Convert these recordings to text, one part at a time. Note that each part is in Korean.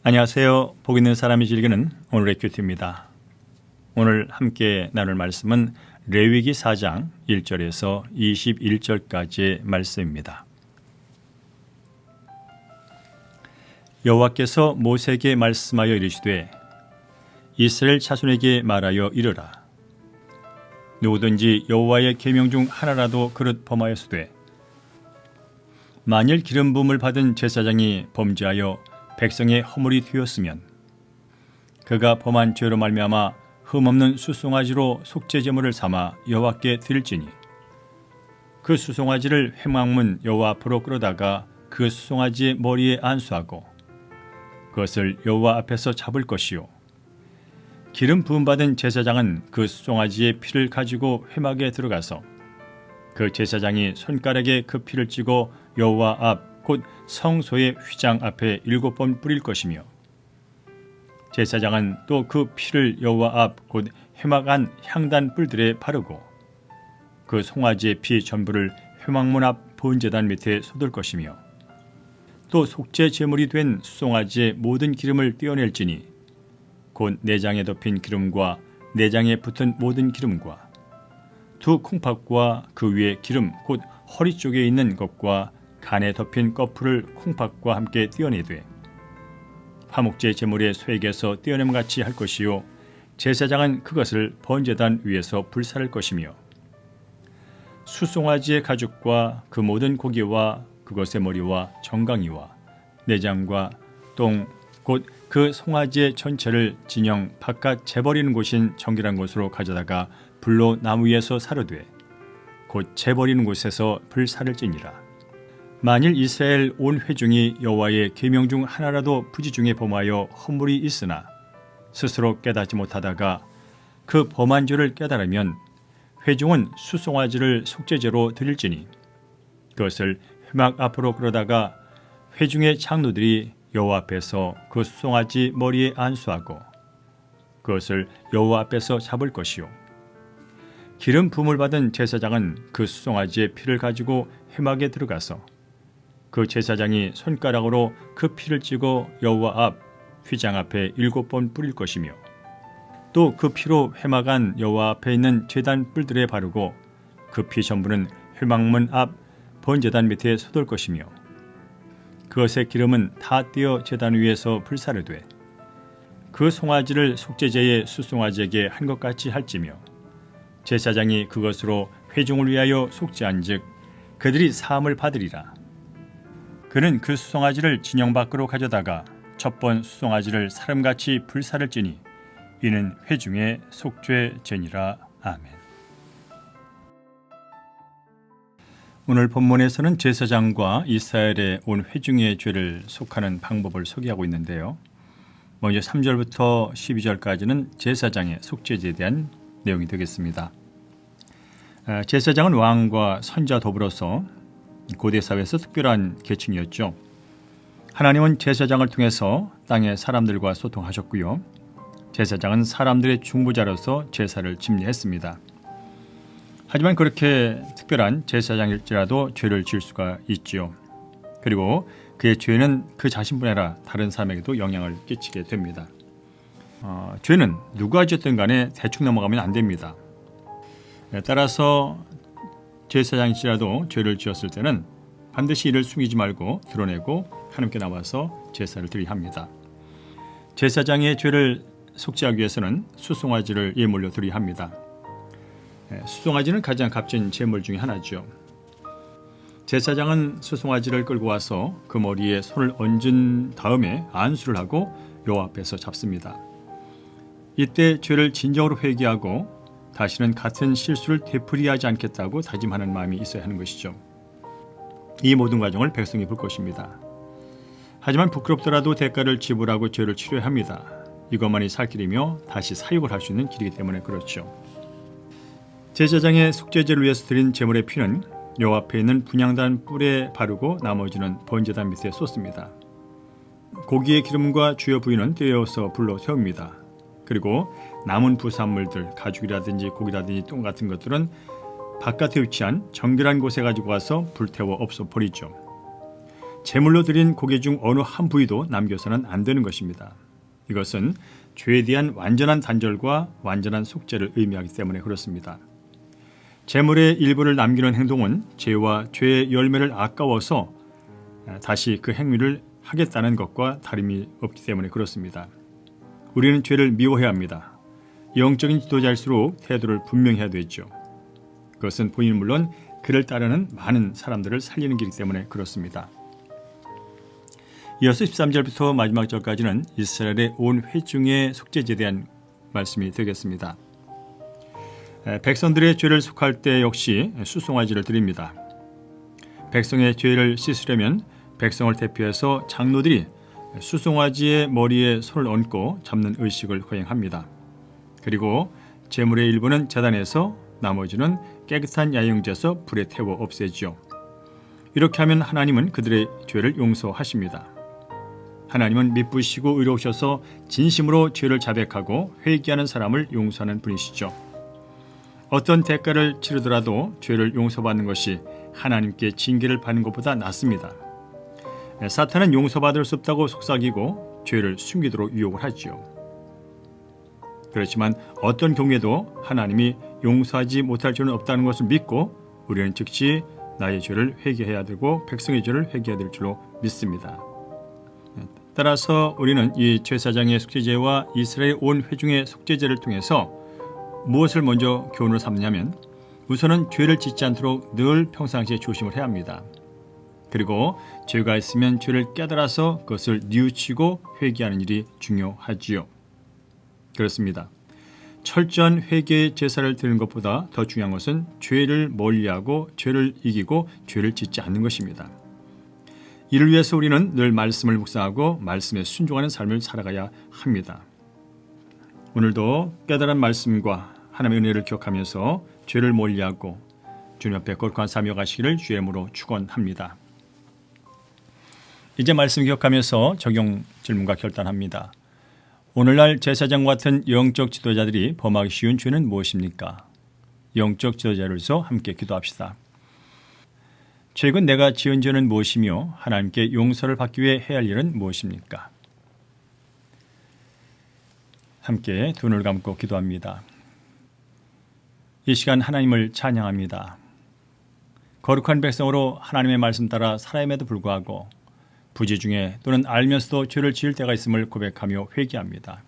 안녕하세요. 복 있는 사람이 즐기는 오늘의 큐티입니다. 오늘 함께 나눌 말씀은 레위기 4장 1절에서 21절까지의 말씀입니다. 여호와께서 모세에게 말씀하여 이르시되 이스라엘 자손에게 말하여 이르라. 누구든지 여호와의 계명 중 하나라도 그릇 범하였으되 만일 기름 부음을 받은 제사장이 범죄하여 백성의 허물이 되었으면 그가 범한 죄로 말미암아 흠없는 수송아지로 속죄 제물을 삼아 여호와께 드릴지니 그 수송아지를 회막문 여호와 앞으로 끌어다가 그 수송아지의 머리에 안수하고 그것을 여호와 앞에서 잡을 것이요 기름 부음 받은 제사장은 그 수송아지의 피를 가지고 회막에 들어가서 그 제사장이 손가락에 그 피를 찌고 여호와 앞 곧 성소의 휘장 앞에 7번 뿌릴 것이며 제사장은 또 그 피를 여호와 앞 곧 회막 안 향단 뿔들에 바르고 그 송아지의 피 전부를 회막문 앞 번제단 밑에 쏟을 것이며 또 속죄 제물이 된 수송아지의 모든 기름을 떼어낼지니 곧 내장에 덮인 기름과 내장에 붙은 모든 기름과 두 콩팥과 그 위에 기름 곧 허리 쪽에 있는 것과 간에 덮인 꺼풀을 콩팥과 함께 떼어내되 화목제 제물의 쇠액에서 떼어냄같이 할 것이요 제사장은 그것을 번제단 위에서 불사를 것이며 수송아지의 가죽과 그 모든 고기와 그것의 머리와 정강이와 내장과 똥 곧 그 송아지의 전체를 진영 바깥 재버리는 곳인 정결한 곳으로 가져다가 불로 나무 위에서 사르되 곧 재버리는 곳에서 불사를지니라. 만일 이스라엘 온 회중이 여호와의 계명 중 하나라도 부지 중에 범하여 허물이 있으나 스스로 깨닫지 못하다가 그 범한 죄를 깨달으면 회중은 수송아지를 속죄제로 드릴지니 그것을 회막 앞으로 끌어다가 회중의 장로들이 여호와 앞에서 그 수송아지 머리에 안수하고 그것을 여호와 앞에서 잡을 것이요 기름 부음을 받은 제사장은 그 수송아지의 피를 가지고 회막에 들어가서 그 제사장이 손가락으로 그 피를 찌고 여호와 앞 휘장 앞에 7번 뿌릴 것이며 또 그 피로 회막 안 여호와 앞에 있는 제단 뿔들에 바르고 그 피 전부는 회막문 앞 번제단 밑에 쏟을 것이며 그것의 기름은 다 떼어 제단 위에서 불사르되 그 송아지를 속죄제의 수송아지에게 한 것 같이 할지며 제사장이 그것으로 회중을 위하여 속죄한즉 그들이 사함을 받으리라. 그는 그 수송아지를 진영 밖으로 가져다가 첫번 수송아지를 사름같이 불사를 찌니 이는 회중의 속죄제니라. 아멘. 오늘 본문에서는 제사장과 이스라엘의 온 회중의 죄를 속하는 방법을 소개하고 있는데요. 먼저 3절부터 12절까지는 제사장의 속죄제에 대한 내용이 되겠습니다. 제사장은 왕과 선지자 더불어서 고대 사회에서 특별한 계층이었죠. 하나님은 제사장을 통해서 땅의 사람들과 소통하셨고요. 제사장은 사람들의 중보자로서 제사를 집례했습니다. 하지만 그렇게 특별한 제사장일지라도 죄를 지을 수가 있지요. 그리고 그의 죄는 그 자신뿐 아니라 다른 사람에게도 영향을 끼치게 됩니다. 죄는 누가 지었든 간에 대충 넘어가면 안 됩니다. 따라서 제사장일지라도 죄를 지었을 때는 반드시 이를 숨기지 말고 드러내고 하나님께 나와서 제사를 드려야 합니다. 제사장의 죄를 속죄하기 위해서는 수송아지를 예물로 드려야 합니다. 수송아지는 가장 값진 제물 중에 하나죠. 제사장은 수송아지를 끌고 와서 그 머리에 손을 얹은 다음에 안수를 하고 여호와 앞에서 잡습니다. 이때 죄를 진정으로 회개하고 다시는 같은 실수를 되풀이하지 않겠다고 다짐하는 마음이 있어야 하는 것이죠. 이 모든 과정을 백성이 볼 것입니다. 하지만 부끄럽더라도 대가를 지불하고 죄를 치료해야 합니다. 이것만이 살 길이며 다시 사육을 할 수 있는 길이기 때문에 그렇죠. 제사장의 속죄제를 위해서 드린 제물의 피는 여호와 앞에 있는 분향단 뿔에 바르고 나머지는 번제단 밑에 쏟습니다. 고기의 기름과 주요 부위는 떼어서 불로 태웁니다. 그리고 남은 부산물들, 가죽이라든지 고기라든지 똥 같은 것들은 바깥에 위치한 정결한 곳에 가지고 와서 불태워 없애버리죠. 제물로 드린 고기 중 어느 한 부위도 남겨서는 안 되는 것입니다. 이것은 죄에 대한 완전한 단절과 완전한 속죄를 의미하기 때문에 그렇습니다. 제물의 일부를 남기는 행동은 죄와 죄의 열매를 아까워서 다시 그 행위를 하겠다는 것과 다름이 없기 때문에 그렇습니다. 우리는 죄를 미워해야 합니다. 영적인 지도자일수록 태도를 분명해야 되죠. 그것은 본인 물론 그를 따르는 많은 사람들을 살리는 길이기 때문에 그렇습니다. 이어서 13절부터 마지막 절까지는 이스라엘의 온 회중의 속죄제에 대한 말씀이 되겠습니다. 백성들의 죄를 속할 때 역시 수송아지를 드립니다. 백성의 죄를 씻으려면 백성을 대표해서 장로들이 수송아지의 머리에 손을 얹고 잡는 의식을 거행합니다. 그리고 제물의 일부는 제단에서 나머지는 깨끗한 야영지에서 불에 태워 없애죠. 이렇게 하면 하나님은 그들의 죄를 용서하십니다. 하나님은 미쁘시고 의로우셔서 진심으로 죄를 자백하고 회개하는 사람을 용서하는 분이시죠. 어떤 대가를 치르더라도 죄를 용서받는 것이 하나님께 징계를 받는 것보다 낫습니다. 사탄은 용서받을 수 없다고 속삭이고 죄를 숨기도록 유혹을 하지요. 그렇지만 어떤 경우에도 하나님이 용서하지 못할 죄는 없다는 것을 믿고 우리는 즉시 나의 죄를 회개해야 되고 백성의 죄를 회개해야 될 줄로 믿습니다. 따라서 우리는 이 제사장의 속죄제와 이스라엘 온 회중의 속죄제를 통해서 무엇을 먼저 교훈을 삼냐면 우선은 죄를 짓지 않도록 늘 평상시에 조심을 해야 합니다. 그리고 죄가 있으면 죄를 깨달아서 그것을 뉘우치고 회개하는 일이 중요하지요. 그렇습니다. 철저한 회개의 제사를 드리는 것보다 더 중요한 것은 죄를 멀리하고 죄를 이기고 죄를 짓지 않는 것입니다. 이를 위해서 우리는 늘 말씀을 묵상하고 말씀에 순종하는 삶을 살아가야 합니다. 오늘도 깨달은 말씀과 하나님의 은혜를 기억하면서 죄를 멀리하고 주님 앞에 거룩한 삶을 가시기를 주의 이름으로 축원합니다. 이제 말씀 기억하면서 적용 질문과 결단합니다. 오늘날 제사장과 같은 영적 지도자들이 범하기 쉬운 죄는 무엇입니까? 영적 지도자로서 함께 기도합시다. 최근 내가 지은 죄는 무엇이며 하나님께 용서를 받기 위해 해야 할 일은 무엇입니까? 함께 두 눈을 감고 기도합니다. 이 시간 하나님을 찬양합니다. 거룩한 백성으로 하나님의 말씀 따라 살아임에도 불구하고 부지 중에 또는 알면서도 죄를 지을 때가 있음을 고백하며 회개합니다.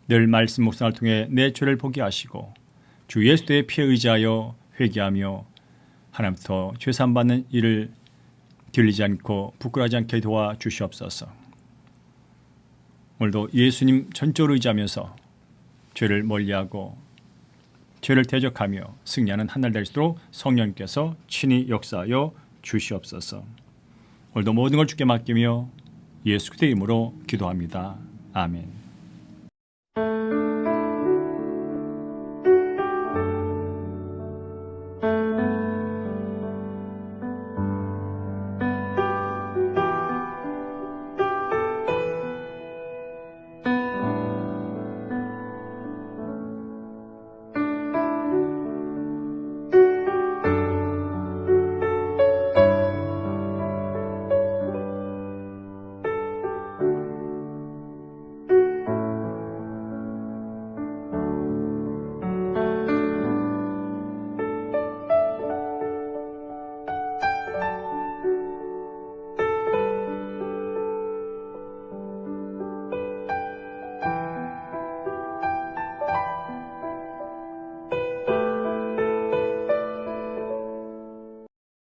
늘 말씀 묵상을 통해 내 죄를 보게 하시고 주 예수의 피에 의지하여 회개하며 하나님부터 죄사함 받는 일을 들리지 않고 부끄러워하지 않게 도와주시옵소서. 오늘도 예수님 전적으로 의지하면서 죄를 멀리하고 죄를 대적하며 승리하는 한 날 될 수 있도록 성령께서 친히 역사하여 주시옵소서. 오늘도 모든 걸 주께 맡기며 예수 그리스도의 이름으로 기도합니다. 아멘.